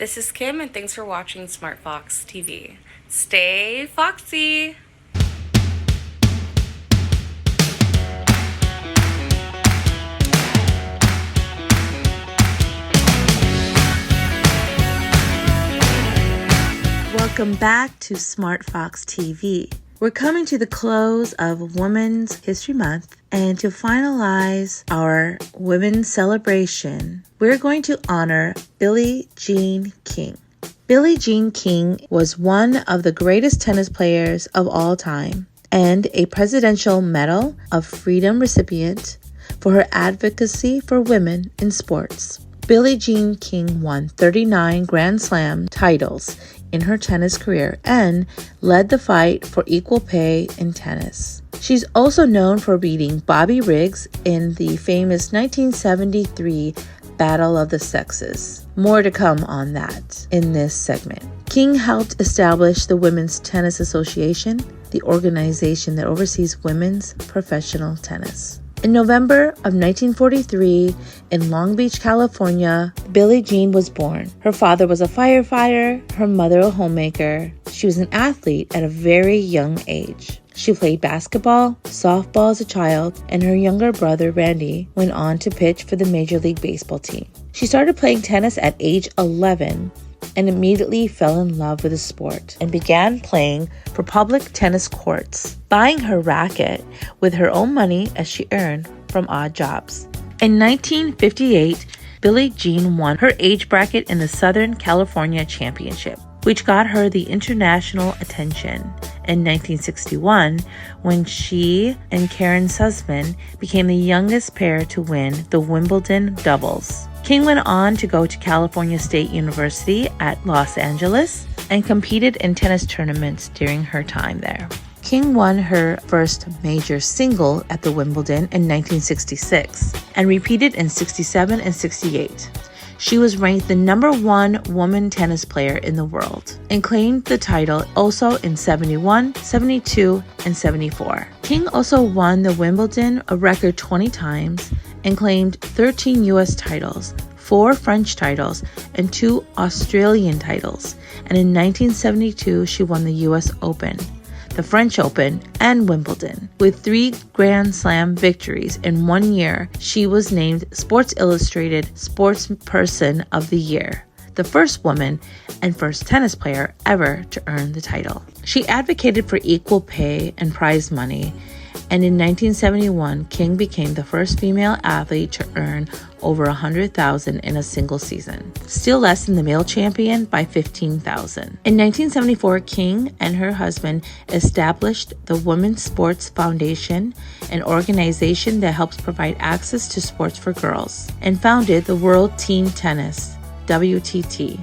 This is Kim, and thanks for watching SmartFoxTV. Stay foxy! Welcome back to SmartFoxTV. We're coming to the close of Women's History Month, and to finalize our women's celebration, we're going to honor Billie Jean King. Billie Jean King was one of the greatest tennis players of all time and a Presidential Medal of Freedom recipient for her advocacy for women in sports. Billie Jean King won 39 Grand Slam titles in her tennis career and led the fight for equal pay in tennis. She's also known for beating Bobby Riggs in the famous 1973 Battle of the Sexes. More to come on that in this segment. King helped establish the Women's Tennis Association, the organization that oversees women's professional tennis. In November of 1943, in Long Beach, California, Billie Jean was born. Her father was a firefighter, her mother a homemaker. She was an athlete at a very young age. She played basketball, softball as a child, and her younger brother, Randy, went on to pitch for the Major League Baseball team. She started playing tennis at age 11 and immediately fell in love with the sport and began playing for public tennis courts, buying her racket with her own money as she earned from odd jobs. In 1958, Billie Jean won her age bracket in the Southern California Championship, which got her the international attention. In 1961, when she and Karen Sussman became the youngest pair to win the Wimbledon doubles. King went on to go to California State University at Los Angeles and competed in tennis tournaments during her time there. King won her first major single at the Wimbledon in 1966 and repeated in 67 and 68. She was ranked the #1 woman tennis player in the world and claimed the title also in 71, 72, and 74. King also won the Wimbledon a record 20 times and claimed 13 U.S. titles, 4 French titles, and 2 Australian titles. And in 1972, she won the U.S. Open, the French Open, and Wimbledon. With 3 Grand Slam victories in 1 year, she was named Sports Illustrated Sportsperson of the Year, the first woman and first tennis player ever to earn the title. She advocated for equal pay and prize money, and in 1971, King became the first female athlete to earn over $100,000 in a single season, still less than the male champion by $15,000. In 1974, King and her husband established the Women's Sports Foundation, an organization that helps provide access to sports for girls, and founded the World Team Tennis, WTT,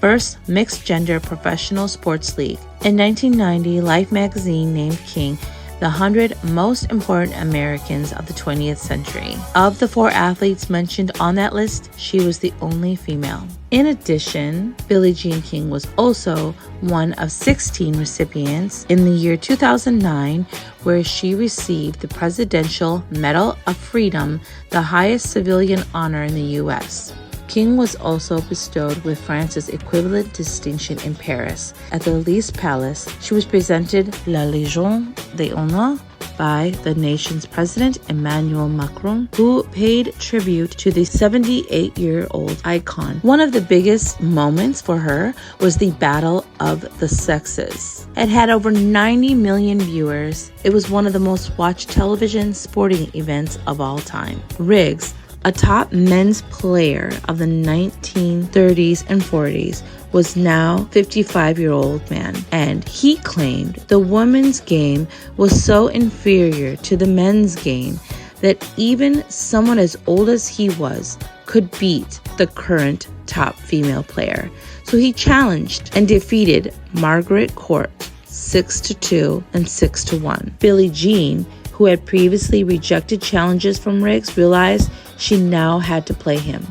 first mixed-gender professional sports league. In 1990, Life magazine named King the 100 most important Americans of the 20th century. Of the 4 athletes mentioned on that list, she was the only female. In addition, Billie Jean King was also one of 16 recipients in the year 2009, where she received the Presidential Medal of Freedom, the highest civilian honor in the U.S. King was also bestowed with France's equivalent distinction in Paris. At the Elysee Palace, she was presented La Légion d'honneur by the nation's president, Emmanuel Macron, who paid tribute to the 78-year-old icon. One of the biggest moments for her was the Battle of the Sexes. It had over 90 million viewers. It was one of the most watched television sporting events of all time. Riggs, a top men's player of the 1930s and 40s, was now 55-year-old man, and he claimed the women's game was so inferior to the men's game that even someone as old as he was could beat the current top female player. So he challenged and defeated Margaret Court 6-2 and 6-1. Billie Jean, who had previously rejected challenges from Riggs, realized she now had to play him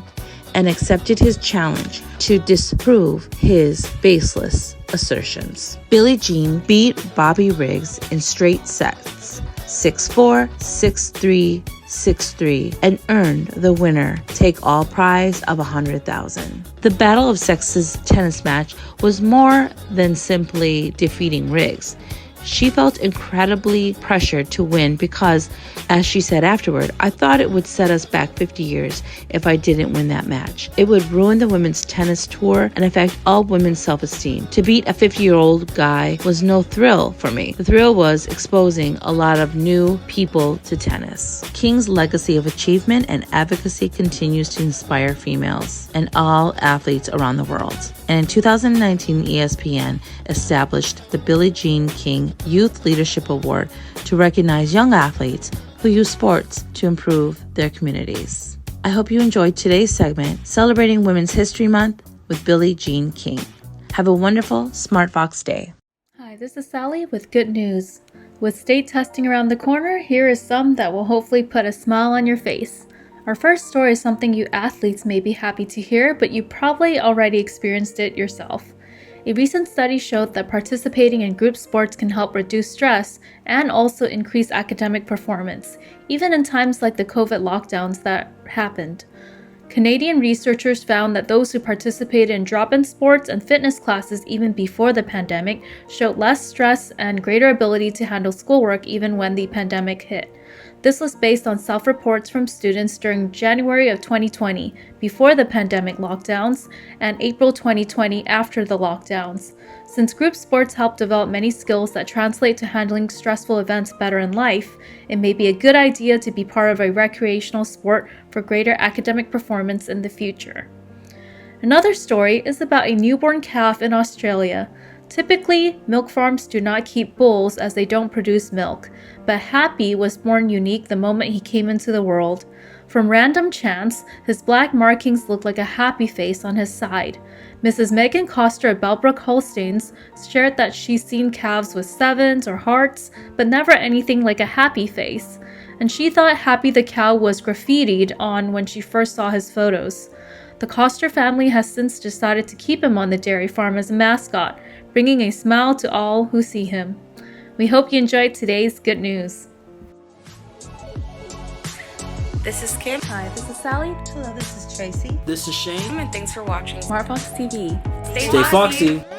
and accepted his challenge to disprove his baseless assertions. Billie Jean beat Bobby Riggs in straight sets, 6-4, 6-3, 6'3", and earned the winner take-all prize of $100,000. The Battle of Sexes tennis match was more than simply defeating Riggs. She felt incredibly pressured to win because, as she said afterward, "I thought it would set us back 50 years if I didn't win that match. It would ruin the women's tennis tour and affect all women's self-esteem. To beat a 50-year-old guy was no thrill for me. The thrill was exposing a lot of new people to tennis." King's legacy of achievement and advocacy continues to inspire females and all athletes around the world. And in 2019, ESPN established the Billie Jean King Youth Leadership Award to recognize young athletes who use sports to improve their communities. I hope you enjoyed today's segment celebrating Women's History Month with Billie Jean King. Have a wonderful SmartFox day. Hi, this is Sally with good news. With state testing around the corner, here is some that will hopefully put a smile on your face. Our first story is something you athletes may be happy to hear, but you probably already experienced it yourself. A recent study showed that participating in group sports can help reduce stress and also increase academic performance, even in times like the COVID lockdowns that happened. Canadian researchers found that those who participated in drop-in sports and fitness classes even before the pandemic showed less stress and greater ability to handle schoolwork even when the pandemic hit. This was based on self-reports from students during January of 2020, before the pandemic lockdowns, and April 2020 after the lockdowns. Since group sports help develop many skills that translate to handling stressful events better in life, it may be a good idea to be part of a recreational sport for greater academic performance in the future. Another story is about a newborn calf in Australia. Typically, milk farms do not keep bulls as they don't produce milk, but Happy was born unique the moment he came into the world. From random chance, his black markings looked like a happy face on his side. Mrs. Megan Coster at Bellbrook Holsteins shared that she's seen calves with sevens or hearts, but never anything like a happy face. And she thought Happy the cow was graffitied on when she first saw his photos. The Coster family has since decided to keep him on the dairy farm as a mascot, bringing a smile to all who see him. We hope you enjoyed today's good news. This is Kim. Hi, this is Sally. Hello, this is Tracy. This is Shane. And thanks for watching SmartFox TV. Stay Stay Foxy. foxy.